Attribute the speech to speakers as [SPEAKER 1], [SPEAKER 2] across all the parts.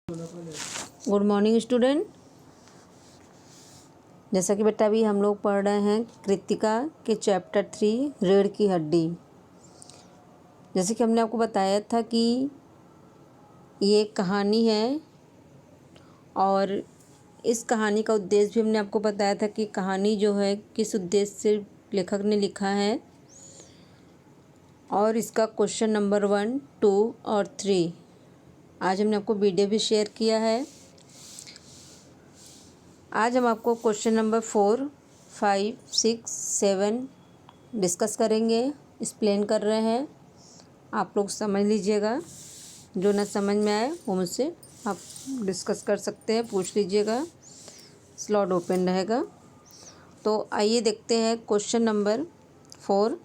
[SPEAKER 1] Good morning student. जैसा कि बेटा अभी हम लोग पढ़ रहे हैं कृतिका के चैप्टर 3 रीढ़ की हड्डी। जैसे कि हमने आपको बताया था कि ये एक कहानी है और इस कहानी का उद्देश्य भी हमने आपको बताया था कि कहानी जो है किस उद्देश्य से लेखक ने लिखा है। और इसका क्वेश्चन नंबर 1, 2 और 3 आज हमने आपको वीडियो भी शेयर किया है। आज हम आपको क्वेश्चन नंबर 4, 5, 6, 7 डिस्कस करेंगे, एक्सप्लेन कर रहे हैं। आप लोग समझ लीजिएगा, जो ना समझ में आए वो मुझसे आप डिस्कस कर सकते हैं, पूछ लीजिएगा, स्लॉट ओपन रहेगा। तो आइए देखते हैं क्वेश्चन नंबर 4।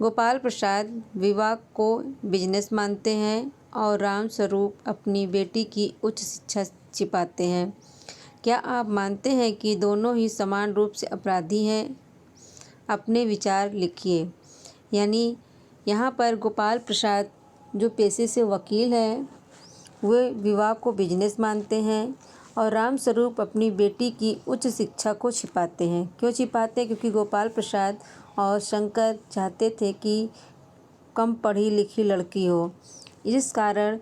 [SPEAKER 1] गोपाल प्रसाद विवाह को बिजनेस मानते हैं और राम स्वरूप अपनी बेटी की उच्च शिक्षा छिपाते हैं। क्या आप मानते हैं कि दोनों ही समान रूप से अपराधी हैं? अपने विचार लिखिए। यानी यहाँ पर गोपाल प्रसाद जो पेशे से वकील हैं वे विवाह को बिजनेस मानते हैं और राम स्वरूप अपनी बेटी की उच्च शिक्षा को छिपाते हैं। क्यों छिपाते हैं? क्योंकि गोपाल प्रसाद और शंकर चाहते थे कि कम पढ़ी लिखी लड़की हो, इस कारण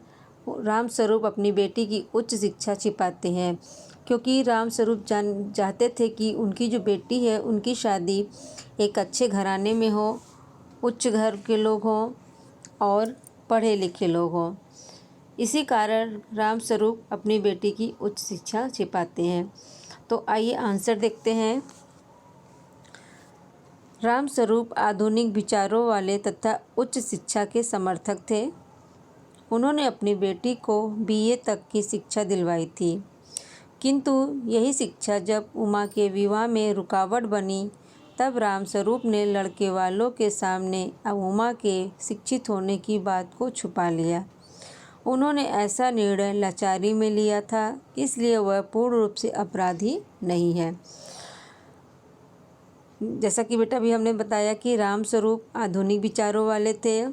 [SPEAKER 1] राम स्वरूप अपनी बेटी की उच्च शिक्षा छिपाते हैं। क्योंकि राम स्वरूप चाहते थे कि उनकी जो बेटी है उनकी शादी एक अच्छे घराने में हो, उच्च घर के लोग हों और पढ़े लिखे लोग हों। इसी कारण राम स्वरूप अपनी बेटी की उच्च शिक्षा छिपाते हैं। तो आइए आंसर देखते हैं। राम स्वरूप आधुनिक विचारों वाले तथा उच्च शिक्षा के समर्थक थे। उन्होंने अपनी बेटी को बीए तक की शिक्षा दिलवाई थी, किंतु यही शिक्षा जब उमा के विवाह में रुकावट बनी तब राम स्वरूप ने लड़के वालों के सामने उमा के शिक्षित होने की बात को छुपा लिया। उन्होंने ऐसा निर्णय लाचारी में लिया था, इसलिए वह पूर्ण रूप से अपराधी नहीं है। जैसा कि बेटा अभी हमने बताया कि राम स्वरूप आधुनिक विचारों वाले थे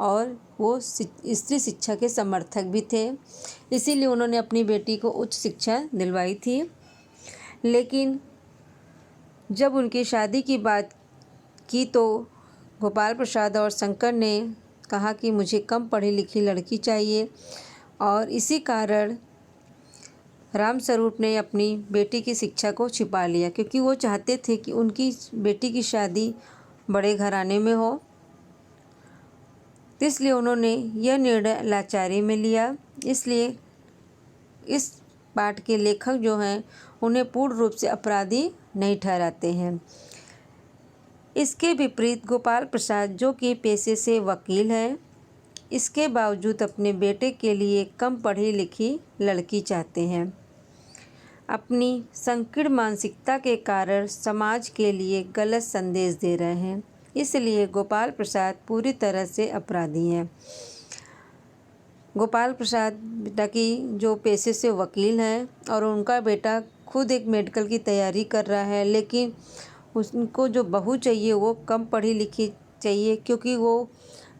[SPEAKER 1] और वो स्त्री शिक्षा के समर्थक भी थे, इसीलिए उन्होंने अपनी बेटी को उच्च शिक्षा दिलवाई थी। लेकिन जब उनकी शादी की बात की तो गोपाल प्रसाद और शंकर ने कहा कि मुझे कम पढ़ी लिखी लड़की चाहिए और इसी कारण राम स्वरूप ने अपनी बेटी की शिक्षा को छिपा लिया, क्योंकि वो चाहते थे कि उनकी बेटी की शादी बड़े घराने में हो। इसलिए उन्होंने यह निर्णय लाचारी में लिया। इसलिए इस पाठ के लेखक जो हैं उन्हें पूर्ण रूप से अपराधी नहीं ठहराते हैं। इसके विपरीत गोपाल प्रसाद जो कि पेशे से वकील हैं, इसके बावजूद अपने बेटे के लिए कम पढ़ी लिखी लड़की चाहते हैं। अपनी संकीर्ण मानसिकता के कारण समाज के लिए गलत संदेश दे रहे हैं, इसलिए गोपाल प्रसाद पूरी तरह से अपराधी हैं। गोपाल प्रसाद बेटा की जो पेशे से वकील हैं और उनका बेटा खुद एक मेडिकल की तैयारी कर रहा है, लेकिन उनको जो बहू चाहिए वो कम पढ़ी लिखी चाहिए, क्योंकि वो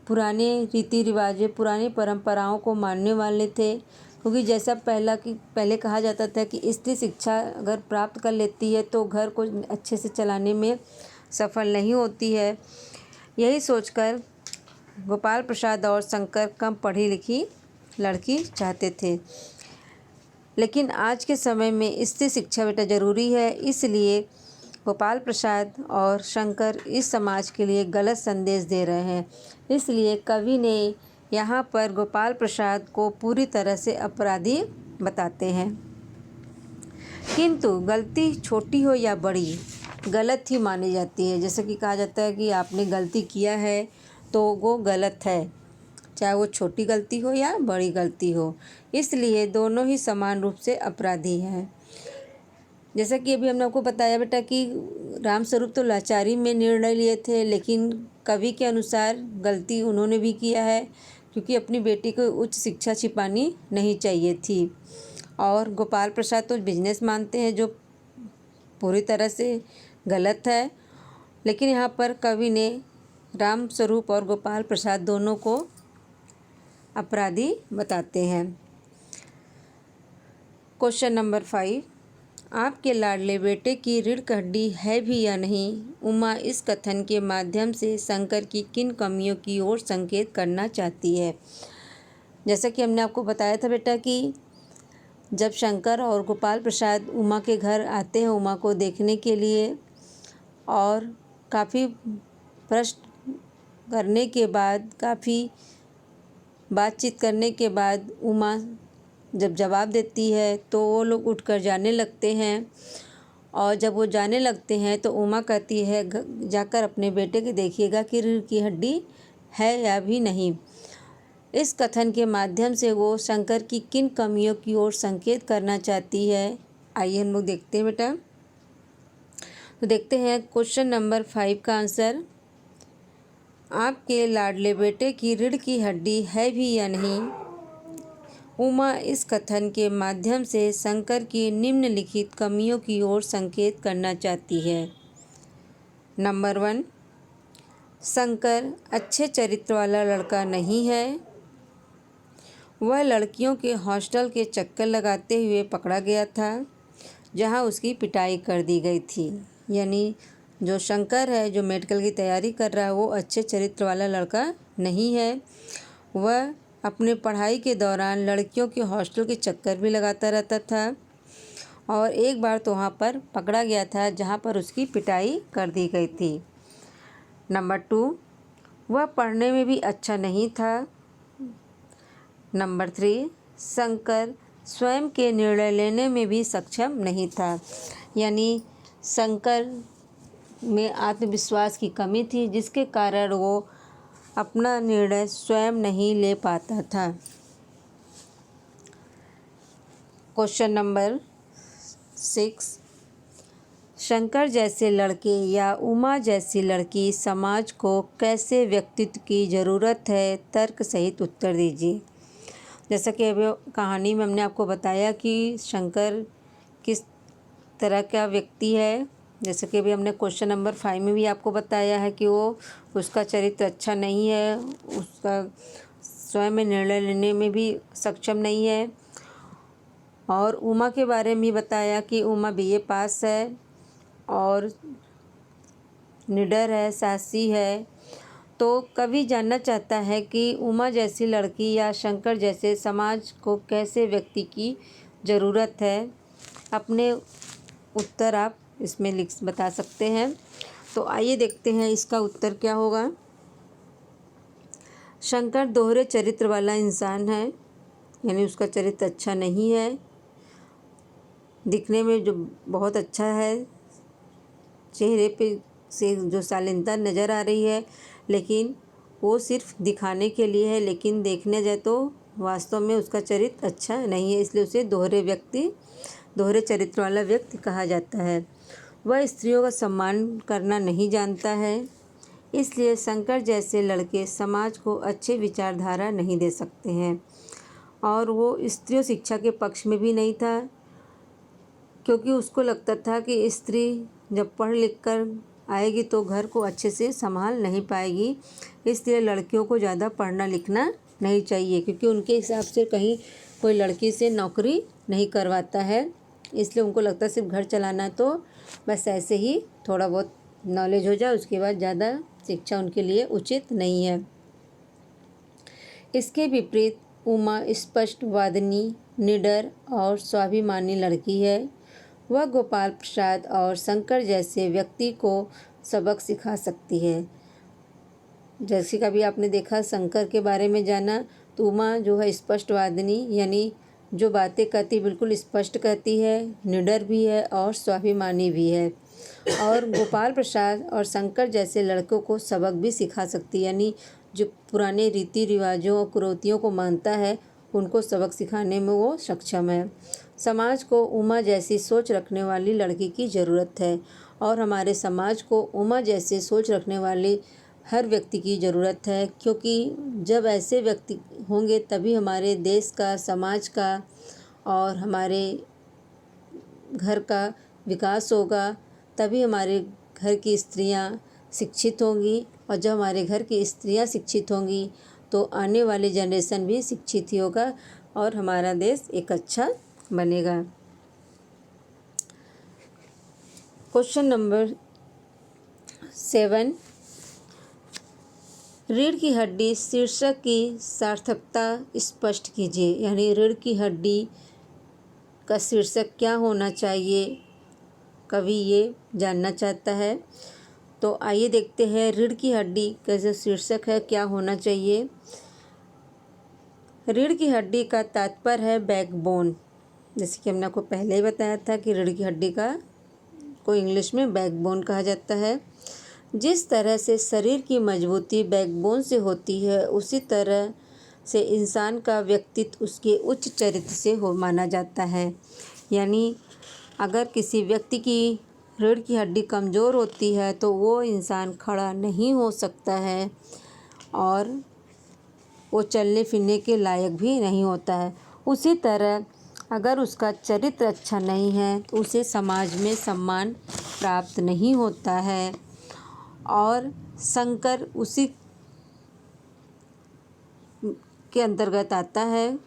[SPEAKER 1] पुराने रीति रिवाजें पुरानी परंपराओं को मानने वाले थे। क्योंकि जैसा पहले कहा जाता था कि स्त्री शिक्षा अगर प्राप्त कर लेती है तो घर को अच्छे से चलाने में सफल नहीं होती है। यही सोचकर गोपाल प्रसाद और शंकर कम पढ़ी लिखी लड़की चाहते थे। लेकिन आज के समय में स्त्री शिक्षा बेटा ज़रूरी है, इसलिए गोपाल प्रसाद और शंकर इस समाज के लिए गलत संदेश दे रहे हैं। इसलिए कवि ने यहाँ पर गोपाल प्रसाद को पूरी तरह से अपराधी बताते हैं। किंतु गलती छोटी हो या बड़ी गलत ही मानी जाती है। जैसे कि कहा जाता है कि आपने गलती किया है तो वो गलत है, चाहे वो छोटी गलती हो या बड़ी गलती हो। इसलिए दोनों ही समान रूप से अपराधी हैं। जैसा कि अभी हमने आपको बताया बेटा कि राम स्वरूप तो लाचारी में निर्णय लिए थे, लेकिन कवि के अनुसार गलती उन्होंने भी किया है, क्योंकि अपनी बेटी को उच्च शिक्षा छिपानी नहीं चाहिए थी। और गोपाल प्रसाद तो बिजनेस मानते हैं, जो पूरी तरह से गलत है। लेकिन यहाँ पर कवि ने राम स्वरूप और गोपाल प्रसाद दोनों को अपराधी बताते हैं। क्वेश्चन नंबर 5, आपके लाडले बेटे की रीढ़ की हड्डी है भी या नहीं? उमा इस कथन के माध्यम से शंकर की किन कमियों की ओर संकेत करना चाहती है? जैसा कि हमने आपको बताया था बेटा कि जब शंकर और गोपाल प्रसाद उमा के घर आते हैं उमा को देखने के लिए, और काफ़ी प्रश्न करने के बाद, काफ़ी बातचीत करने के बाद उमा जब जवाब देती है तो वो लोग उठकर जाने लगते हैं। और जब वो जाने लगते हैं तो उमा कहती है जाकर अपने बेटे के देखिएगा कि रीढ़ की हड्डी है या भी नहीं। इस कथन के माध्यम से वो शंकर की किन कमियों की ओर संकेत करना चाहती है? आइए हम लोग देखते हैं बेटा। तो देखते हैं क्वेश्चन नंबर 5 का आंसर। आपके लाडले बेटे की रीढ़ की हड्डी है भी या नहीं? उमा इस कथन के माध्यम से शंकर की निम्नलिखित कमियों की ओर संकेत करना चाहती है। नंबर 1, शंकर अच्छे चरित्र वाला लड़का नहीं है। वह लड़कियों के हॉस्टल के चक्कर लगाते हुए पकड़ा गया था, जहां उसकी पिटाई कर दी गई थी। यानी जो शंकर है, जो मेडिकल की तैयारी कर रहा है, वो अच्छे चरित्र वाला लड़का नहीं है। वह अपने पढ़ाई के दौरान लड़कियों के हॉस्टल के चक्कर भी लगाता रहता था, और एक बार तो वहाँ पर पकड़ा गया था जहाँ पर उसकी पिटाई कर दी गई थी। नंबर 2, वह पढ़ने में भी अच्छा नहीं था। नंबर 3, शंकर स्वयं के निर्णय लेने में भी सक्षम नहीं था। यानी शंकर में आत्मविश्वास की कमी थी, जिसके कारण वो अपना निर्णय स्वयं नहीं ले पाता था। क्वेश्चन नंबर 6, शंकर जैसे लड़के या उमा जैसी लड़की समाज को कैसे व्यक्तित्व की ज़रूरत है? तर्क सहित उत्तर दीजिए। जैसा कि अभी कहानी में हमने आपको बताया कि शंकर किस तरह का व्यक्ति है। जैसे कि अभी हमने क्वेश्चन नंबर 5 में भी आपको बताया है कि उसका चरित्र अच्छा नहीं है, उसका स्वयं में निर्णय लेने में भी सक्षम नहीं है। और उमा के बारे में भी बताया कि उमा BA पास है और निडर है, साहसी है। तो कवि जानना चाहता है कि उमा जैसी लड़की या शंकर जैसे समाज को कैसे व्यक्ति की ज़रूरत है। अपने उत्तर आप इसमें बता सकते हैं। तो आइए देखते हैं इसका उत्तर क्या होगा। शंकर दोहरे चरित्र वाला इंसान है, यानी उसका चरित्र अच्छा नहीं है। दिखने में जो बहुत अच्छा है, चेहरे पे से जो शालीनता नज़र आ रही है, लेकिन वो सिर्फ दिखाने के लिए है। लेकिन देखने जाए तो वास्तव में उसका चरित्र अच्छा नहीं है, इसलिए उसे दोहरे चरित्र वाला व्यक्ति कहा जाता है। वह स्त्रियों का सम्मान करना नहीं जानता है, इसलिए शंकर जैसे लड़के समाज को अच्छे विचारधारा नहीं दे सकते हैं। और वो स्त्रियों शिक्षा के पक्ष में भी नहीं था, क्योंकि उसको लगता था कि स्त्री जब पढ़ लिख कर आएगी तो घर को अच्छे से संभाल नहीं पाएगी, इसलिए लड़कियों को ज़्यादा पढ़ना लिखना नहीं चाहिए, क्योंकि उनके हिसाब से कहीं कोई लड़की से नौकरी नहीं करवाता है। इसलिए उनको लगता है सिर्फ घर चलाना, तो बस ऐसे ही थोड़ा बहुत नॉलेज हो जाए, उसके बाद ज़्यादा शिक्षा उनके लिए उचित नहीं है। इसके विपरीत उमा स्पष्टवादिनी, निडर और स्वाभिमानी लड़की है। वह गोपाल प्रसाद और शंकर जैसे व्यक्ति को सबक सिखा सकती है। जैसे कभी आपने देखा शंकर के बारे में जाना, तो उमा जो है स्पष्टवादिनी, यानी जो बातें कहती बिल्कुल स्पष्ट कहती है, निडर भी है और स्वाभिमानी भी है। और गोपाल प्रसाद और शंकर जैसे लड़कों को सबक भी सिखा सकती है, यानी जो पुराने रीति रिवाजों और कुरीतियों को मानता है, उनको सबक सिखाने में वो सक्षम है। समाज को उमा जैसी सोच रखने वाली लड़की की ज़रूरत है, और हमारे समाज को उमा जैसी सोच रखने वाली हर व्यक्ति की ज़रूरत है, क्योंकि जब ऐसे व्यक्ति होंगे तभी हमारे देश का, समाज का और हमारे घर का विकास होगा। तभी हमारे घर की स्त्रियां शिक्षित होंगी, और जब हमारे घर की स्त्रियां शिक्षित होंगी तो आने वाली जनरेशन भी शिक्षित ही होगा, और हमारा देश एक अच्छा बनेगा। क्वेश्चन नंबर 7, रीढ़ की हड्डी शीर्षक की सार्थकता स्पष्ट कीजिए। यानी रीढ़ की हड्डी का शीर्षक क्या होना चाहिए, कवि ये जानना चाहता है। तो आइए देखते हैं रीढ़ की हड्डी का जो शीर्षक है क्या होना चाहिए। रीढ़ की हड्डी का तात्पर्य है बैकबोन। जैसे कि हमने आपको पहले ही बताया था कि रीढ़ की हड्डी को इंग्लिश में बैकबोन कहा जाता है। जिस तरह से शरीर की मजबूती बैकबोन से होती है, उसी तरह से इंसान का व्यक्तित्व उसके उच्च चरित्र से माना जाता है। यानी अगर किसी व्यक्ति की रीढ़ की हड्डी कमज़ोर होती है तो वो इंसान खड़ा नहीं हो सकता है और वो चलने फिरने के लायक भी नहीं होता है। उसी तरह अगर उसका चरित्र अच्छा नहीं है तो उसे समाज में सम्मान प्राप्त नहीं होता है। और संकर उसी के अंतर्गत आता है,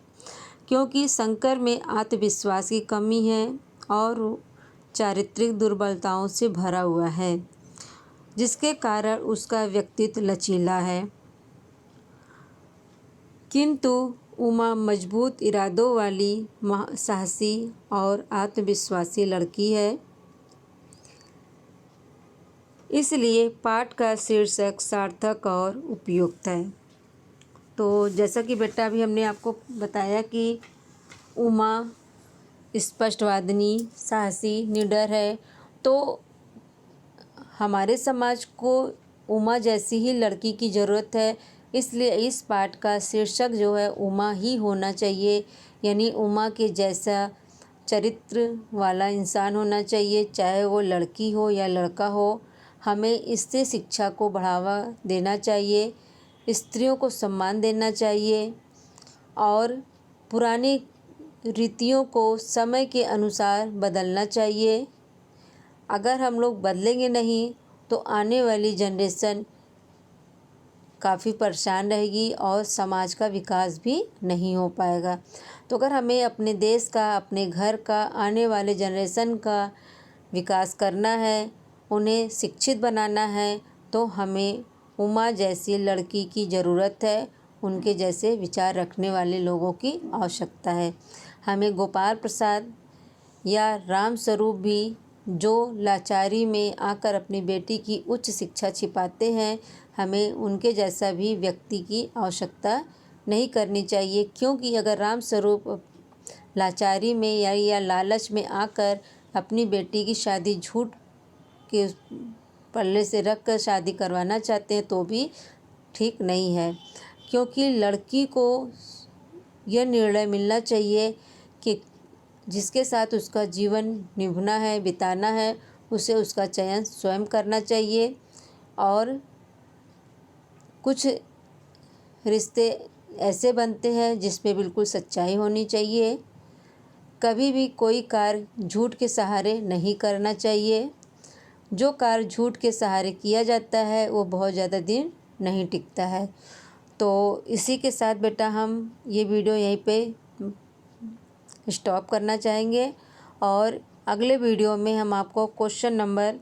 [SPEAKER 1] क्योंकि संकर में आत्मविश्वास की कमी है और चारित्रिक दुर्बलताओं से भरा हुआ है, जिसके कारण उसका व्यक्तित्व लचीला है। किंतु उमा मजबूत इरादों वाली साहसी और आत्मविश्वासी लड़की है। इसलिए पाठ का शीर्षक सार्थक और उपयुक्त है। तो जैसा कि बेटा अभी हमने आपको बताया कि उमा स्पष्टवादिनी, साहसी, निडर है, तो हमारे समाज को उमा जैसी ही लड़की की ज़रूरत है। इसलिए इस पाठ का शीर्षक जो है उमा ही होना चाहिए। यानी उमा के जैसा चरित्र वाला इंसान होना चाहिए, चाहे वो लड़की हो या लड़का हो। हमें इससे शिक्षा को बढ़ावा देना चाहिए, स्त्रियों को सम्मान देना चाहिए और पुरानी रीतियों को समय के अनुसार बदलना चाहिए। अगर हम लोग बदलेंगे नहीं तो आने वाली जनरेशन काफ़ी परेशान रहेगी और समाज का विकास भी नहीं हो पाएगा। तो अगर हमें अपने देश का, अपने घर का, आने वाले जनरेशन का विकास करना है, उन्हें शिक्षित बनाना है, तो हमें उमा जैसी लड़की की ज़रूरत है। उनके जैसे विचार रखने वाले लोगों की आवश्यकता है। हमें गोपाल प्रसाद या राम स्वरूप भी, जो लाचारी में आकर अपनी बेटी की उच्च शिक्षा छिपाते हैं, हमें उनके जैसा भी व्यक्ति की आवश्यकता नहीं करनी चाहिए। क्योंकि अगर राम स्वरूप लाचारी में या लालच में आकर अपनी बेटी की शादी झूठ के पल्ले से रख कर शादी करवाना चाहते हैं तो भी ठीक नहीं है। क्योंकि लड़की को यह निर्णय मिलना चाहिए कि जिसके साथ उसका जीवन निभाना है, बिताना है, उसे उसका चयन स्वयं करना चाहिए। और कुछ रिश्ते ऐसे बनते हैं जिसमें बिल्कुल सच्चाई होनी चाहिए। कभी भी कोई कार्य झूठ के सहारे नहीं करना चाहिए। जो कार्य झूठ के सहारे किया जाता है वो बहुत ज़्यादा दिन नहीं टिकता है। तो इसी के साथ बेटा हम ये वीडियो यहीं पे स्टॉप करना चाहेंगे और अगले वीडियो में हम आपको क्वेश्चन नंबर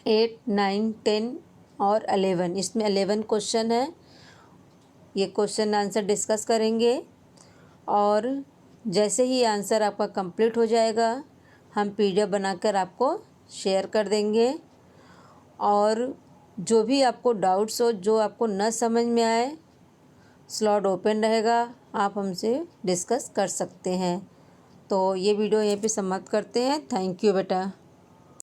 [SPEAKER 1] 8, 9, 10 और 11, इसमें 11 क्वेश्चन है, ये क्वेश्चन आंसर डिस्कस करेंगे। और जैसे ही आंसर आपका कंप्लीट हो जाएगा हम PDF बनाकर आपको शेयर कर देंगे। और जो भी आपको डाउट्स हो, जो आपको न समझ में आए, स्लॉट ओपन रहेगा, आप हमसे डिस्कस कर सकते हैं। तो ये वीडियो यहीं पे समाप्त करते हैं। थैंक यू बेटा।